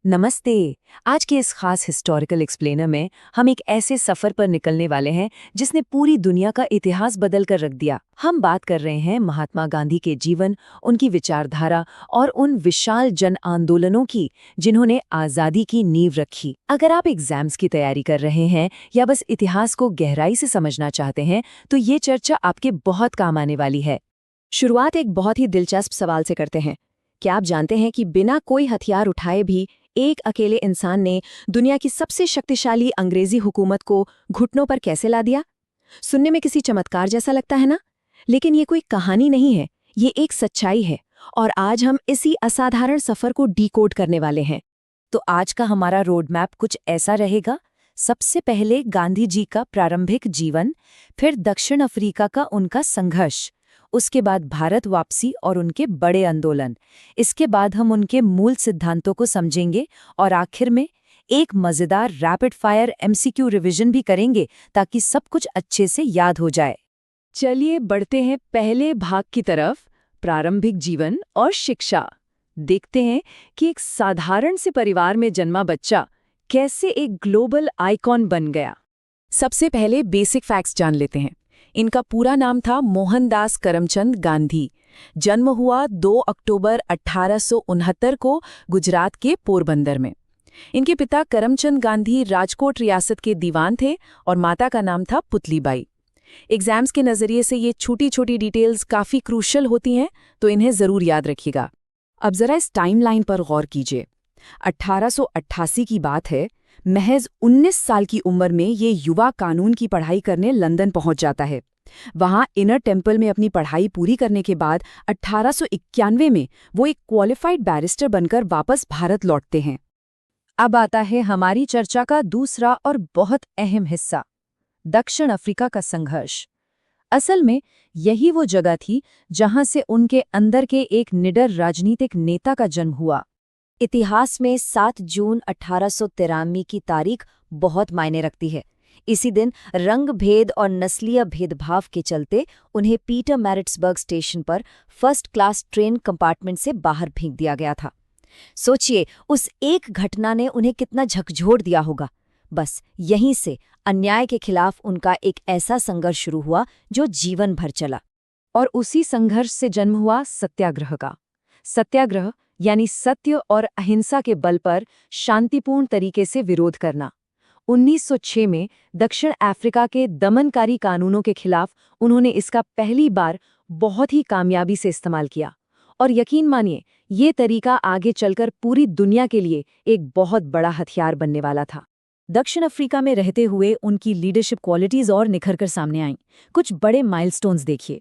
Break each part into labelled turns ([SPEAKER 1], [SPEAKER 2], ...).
[SPEAKER 1] नमस्ते। आज के इस खास हिस्टोरिकल एक्सप्लेनर में हम एक ऐसे सफर पर निकलने वाले हैं जिसने पूरी दुनिया का इतिहास बदल कर रख दिया। हम बात कर रहे हैं महात्मा गांधी के जीवन, उनकी विचारधारा और उन विशाल जन आंदोलनों की जिन्होंने आज़ादी की नींव रखी। अगर आप एग्जाम्स की तैयारी कर रहे हैं या बस इतिहास को गहराई से समझना चाहते हैं तो ये चर्चा आपके बहुत काम आने वाली है।
[SPEAKER 2] शुरुआत एक बहुत ही दिलचस्प सवाल से करते हैं। क्या आप जानते हैं कि बिना कोई हथियार उठाए भी एक अकेले इंसान ने दुनिया की सबसे शक्तिशाली अंग्रेजी हुकूमत को घुटनों पर कैसे ला दिया? सुनने में किसी चमत्कार जैसा लगता है ना? लेकिन ये कोई कहानी नहीं है, ये एक सच्चाई है और आज हम इसी असाधारण सफर को डिकोड करने वाले हैं।
[SPEAKER 1] तो आज का हमारा रोड मैप कुछ ऐसा रहेगा। सबसे पहले गांधी जी का प्रारंभिक जीवन, फिर दक्षिण अफ्रीका का उनका संघर्ष, उसके बाद भारत वापसी और उनके बड़े आंदोलन। इसके बाद हम उनके मूल सिद्धांतों को समझेंगे और आखिर में एक मज़ेदार रैपिड फायर एमसीक्यू रिवीजन भी करेंगे ताकि सब कुछ अच्छे से याद हो जाए।
[SPEAKER 2] चलिए बढ़ते हैं पहले भाग की तरफ, प्रारंभिक जीवन और शिक्षा। देखते हैं कि एक साधारण से परिवार में जन्मा बच्चा कैसे एक ग्लोबल आइकॉन बन गया। सबसे पहले बेसिक फैक्ट्स जान लेते हैं। इनका पूरा नाम था मोहनदास करमचंद गांधी। जन्म हुआ 2 अक्टूबर 1869 को गुजरात के पोरबंदर में। इनके पिता करमचंद गांधी राजकोट रियासत के दीवान थे और माता का नाम था पुतलीबाई। एग्जाम्स के नज़रिए से ये छोटी छोटी डिटेल्स काफ़ी क्रूशल होती हैं, तो इन्हें ज़रूर याद रखिएगा। अब ज़रा इस टाइमलाइन पर गौर कीजिए। 1888 की बात है। महज 19 साल की उम्र में ये युवा कानून की पढ़ाई करने लंदन पहुंच जाता है। वहां इनर टेम्पल में अपनी पढ़ाई पूरी करने के बाद 1891 में वो एक क्वालिफाइड बैरिस्टर बनकर वापस भारत लौटते हैं।
[SPEAKER 1] अब आता है हमारी चर्चा का दूसरा और बहुत अहम हिस्सा, दक्षिण अफ्रीका का संघर्ष। असल में यही वो जगह थी जहां से उनके अंदर के एक निडर राजनीतिक नेता का जन्म हुआ।
[SPEAKER 3] इतिहास में 7 जून 1893 की तारीख बहुत मायने रखती है। इसी दिन रंग भेद और नस्लीय भेदभाव के चलते उन्हें पीटर मैरिट्सबर्ग स्टेशन पर फर्स्ट क्लास ट्रेन कंपार्टमेंट से बाहर फेंक दिया गया था। सोचिए, उस एक घटना ने उन्हें कितना झकझोर दिया होगा। बस यहीं से अन्याय के खिलाफ उनका एक ऐसा संघर्ष शुरू हुआ जो जीवन भर चला।
[SPEAKER 1] और उसी संघर्ष से जन्म हुआ सत्याग्रह का। सत्याग्रह यानी सत्य और अहिंसा के बल पर शांतिपूर्ण तरीके से विरोध करना। 1906 में दक्षिण अफ्रीका के दमनकारी कानूनों के खिलाफ उन्होंने इसका पहली बार बहुत ही कामयाबी से इस्तेमाल किया। और यकीन मानिए, ये तरीका आगे चलकर पूरी दुनिया के लिए एक बहुत बड़ा हथियार बनने वाला था। दक्षिण अफ्रीका में रहते हुए उनकी लीडरशिप क्वालिटीज और निखरकर सामने आईं। कुछ बड़े माइलस्टोन्स देखिए।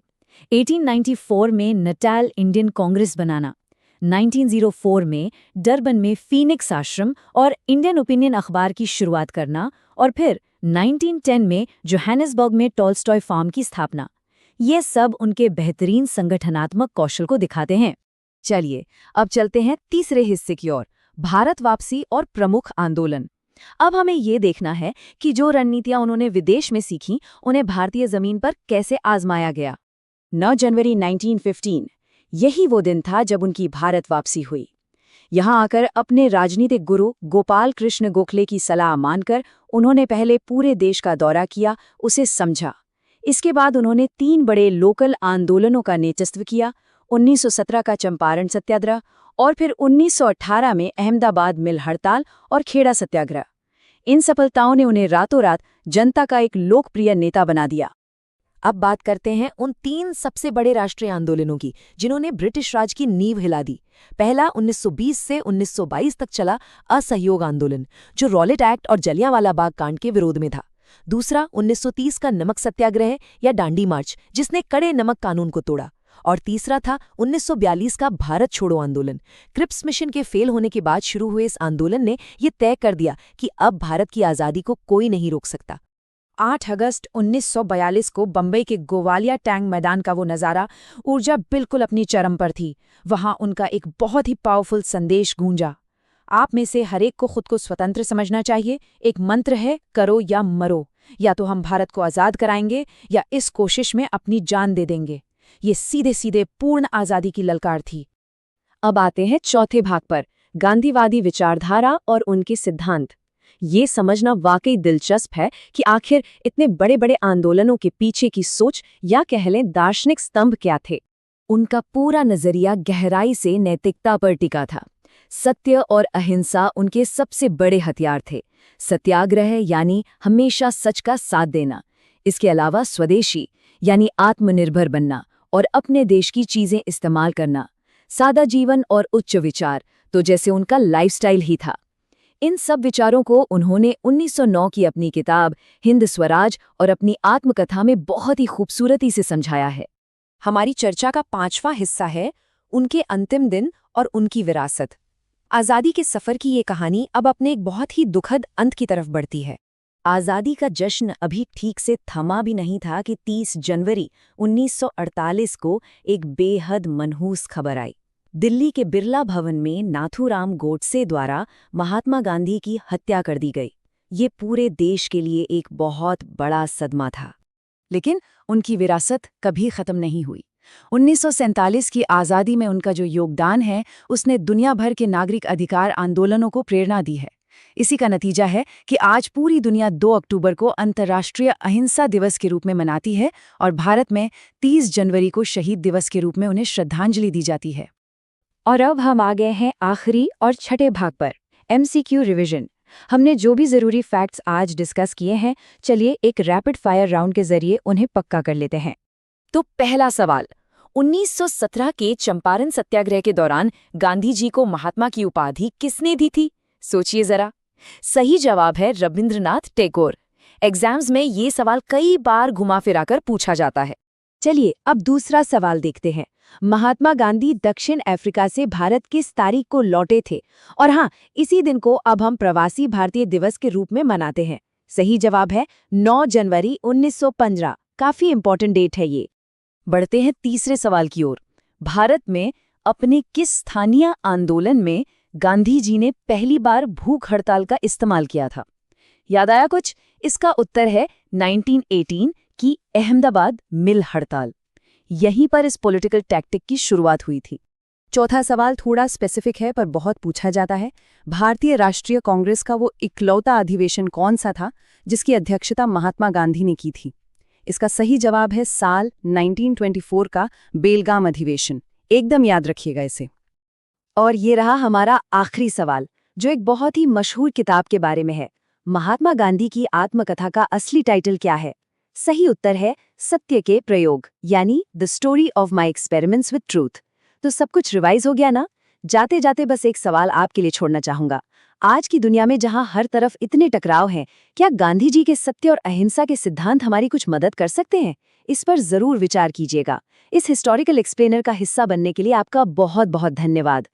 [SPEAKER 1] 1894 में नटाल इंडियन कांग्रेस बनाना, 1904 में डरबन में फीनिक्स आश्रम और इंडियन ओपिनियन अखबार की शुरुआत करना और फिर 1910 में जोहानिसबर्ग में टॉल्स्टॉय फार्म की स्थापना। ये सब उनके बेहतरीन संगठनात्मक कौशल को दिखाते हैं। चलिए अब चलते हैं तीसरे हिस्से की ओर, भारत वापसी और प्रमुख आंदोलन। अब हमें ये देखना है कि जो रणनीतियां उन्होंने विदेश में सीखीं उन्हें भारतीय जमीन पर कैसे आजमाया गया।
[SPEAKER 2] 9 जनवरी 1915 यही वो दिन था जब उनकी भारत वापसी हुई। यहाँ आकर अपने राजनीतिक गुरु गोपाल कृष्ण गोखले की सलाह मानकर उन्होंने पहले पूरे देश का दौरा किया, उसे समझा। इसके बाद उन्होंने 3 बड़े लोकल आंदोलनों का नेतृत्व किया। 1917 का चंपारण सत्याग्रह और फिर 1918 में अहमदाबाद मिल हड़ताल और खेड़ा सत्याग्रह। इन सफलताओं ने उन्हें रातों रात जनता का एक लोकप्रिय नेता बना दिया।
[SPEAKER 1] अब बात करते हैं उन 3 सबसे बड़े राष्ट्रीय आंदोलनों की जिन्होंने ब्रिटिश राज की नींव हिला दी। पहला 1920 से 1922 तक चला असहयोग आंदोलन, जो रॉलेट एक्ट और जलियांवाला बाग कांड के विरोध में था। दूसरा 1930 का नमक सत्याग्रह या डांडी मार्च, जिसने कड़े नमक कानून को तोड़ा। और तीसरा था 1942 का भारत छोड़ो आंदोलन। क्रिप्स मिशन के फेल होने के बाद शुरू हुए इस आंदोलन ने यह तय कर दिया कि अब भारत की आज़ादी को कोई नहीं रोक सकता।
[SPEAKER 2] 8 अगस्त 1942 को बम्बई के गोवालिया टैंक मैदान का वो नज़ारा, ऊर्जा बिल्कुल अपनी चरम पर थी। वहां उनका एक बहुत ही पावरफुल संदेश गूंजा। आप में से हर एक को खुद को स्वतंत्र समझना चाहिए। एक मंत्र है, करो या मरो। या तो हम भारत को आज़ाद कराएंगे या इस कोशिश में अपनी जान दे देंगे। ये सीधे सीधे पूर्ण आज़ादी की ललकार थी।
[SPEAKER 1] अब आते हैं चौथे भाग पर,
[SPEAKER 2] गांधीवादी विचारधारा और उनके सिद्धांत। ये समझना वाकई दिलचस्प है कि आखिर इतने बड़े बड़े आंदोलनों के पीछे की सोच या कह लें दार्शनिक स्तंभ क्या थे।
[SPEAKER 3] उनका पूरा नजरिया गहराई से नैतिकता पर टिका था। सत्य और अहिंसा उनके सबसे बड़े हथियार थे। सत्याग्रह यानी हमेशा सच का साथ देना। इसके अलावा स्वदेशी यानी आत्मनिर्भर बनना और अपने देश की चीजें इस्तेमाल करना। सादा जीवन और उच्च विचार, तो जैसे उनका लाइफस्टाइल ही था। इन सब विचारों को उन्होंने 1909 की अपनी किताब हिंद स्वराज और अपनी आत्मकथा में बहुत ही खूबसूरती से समझाया है।
[SPEAKER 1] हमारी चर्चा का 5वां हिस्सा है उनके अंतिम दिन और उनकी विरासत। आज़ादी के सफ़र की ये कहानी अब अपने एक बहुत ही दुखद अंत की तरफ बढ़ती है।
[SPEAKER 3] आज़ादी का जश्न अभी ठीक से थमा भी नहीं था कि 30 जनवरी 1948 को एक बेहद मनहूस खबर आई। दिल्ली के बिरला भवन में नाथूराम गोडसे द्वारा महात्मा गांधी की हत्या कर दी गई। ये पूरे देश के लिए एक बहुत बड़ा सदमा था।
[SPEAKER 2] लेकिन उनकी विरासत कभी खत्म नहीं हुई। 1947 की आज़ादी में उनका जो योगदान है, उसने दुनिया भर के नागरिक अधिकार आंदोलनों को प्रेरणा दी है। इसी का नतीजा है कि आज पूरी दुनिया 2 अक्टूबर को अंतर्राष्ट्रीय अहिंसा दिवस के रूप में मनाती है और भारत में 30 जनवरी को शहीद दिवस के रूप में उन्हें श्रद्धांजलि दी जाती है।
[SPEAKER 1] और अब हम आ गए हैं आखिरी और छठे भाग पर, MCQ रिवीजन। हमने जो भी ज़रूरी फैक्ट्स आज डिस्कस किए हैं, चलिए एक रैपिड फायर राउंड के जरिए उन्हें पक्का कर लेते हैं।
[SPEAKER 3] तो पहला सवाल, 1917 के चंपारण सत्याग्रह के दौरान गांधी जी को महात्मा की उपाधि किसने दी थी? सोचिए जरा। सही जवाब है रविंद्रनाथ टैगोर। एग्जाम्स में ये सवाल कई बार घुमा फिराकर पूछा जाता है।
[SPEAKER 1] चलिए अब दूसरा सवाल देखते हैं। महात्मा गांधी दक्षिण अफ्रीका से भारत किस तारीख को लौटे थे? और हाँ, इसी दिन को अब हम प्रवासी भारतीय दिवस के रूप में मनाते हैं। सही जवाब है 9 जनवरी 1915। काफी इंपॉर्टेंट डेट है ये।
[SPEAKER 2] बढ़ते हैं तीसरे सवाल की ओर। भारत में अपने किस स्थानीय आंदोलन में गांधी जी ने पहली बार भूख हड़ताल का इस्तेमाल किया था? याद आया कुछ? इसका उत्तर है 1918 की अहमदाबाद मिल हड़ताल। यहीं पर इस पॉलिटिकल टैक्टिक की शुरुआत हुई थी।
[SPEAKER 4] चौथा सवाल थोड़ा स्पेसिफिक है पर बहुत पूछा जाता है। भारतीय राष्ट्रीय कांग्रेस का वो इकलौता अधिवेशन कौन सा था जिसकी अध्यक्षता महात्मा गांधी ने की थी? इसका सही जवाब है साल 1924 का बेलगाम अधिवेशन। एकदम याद रखिएगा इसे।
[SPEAKER 1] और ये रहा हमारा आखिरी सवाल, जो एक बहुत ही मशहूर किताब के बारे में है। महात्मा गांधी की आत्मकथा का असली टाइटल क्या है? सही उत्तर है सत्य के प्रयोग, यानी the story of my experiments with truth. तो सब कुछ रिवाइज हो गया ना? जाते जाते बस एक सवाल आपके लिए छोड़ना चाहूंगा। आज की दुनिया में जहां हर तरफ इतने टकराव हैं, क्या गांधी जी के सत्य और अहिंसा के सिद्धांत हमारी कुछ मदद कर सकते हैं? इस पर जरूर विचार कीजिएगा। इस हिस्टोरिकल एक्सप्लेनर का हिस्सा बनने के लिए आपका बहुत बहुत धन्यवाद।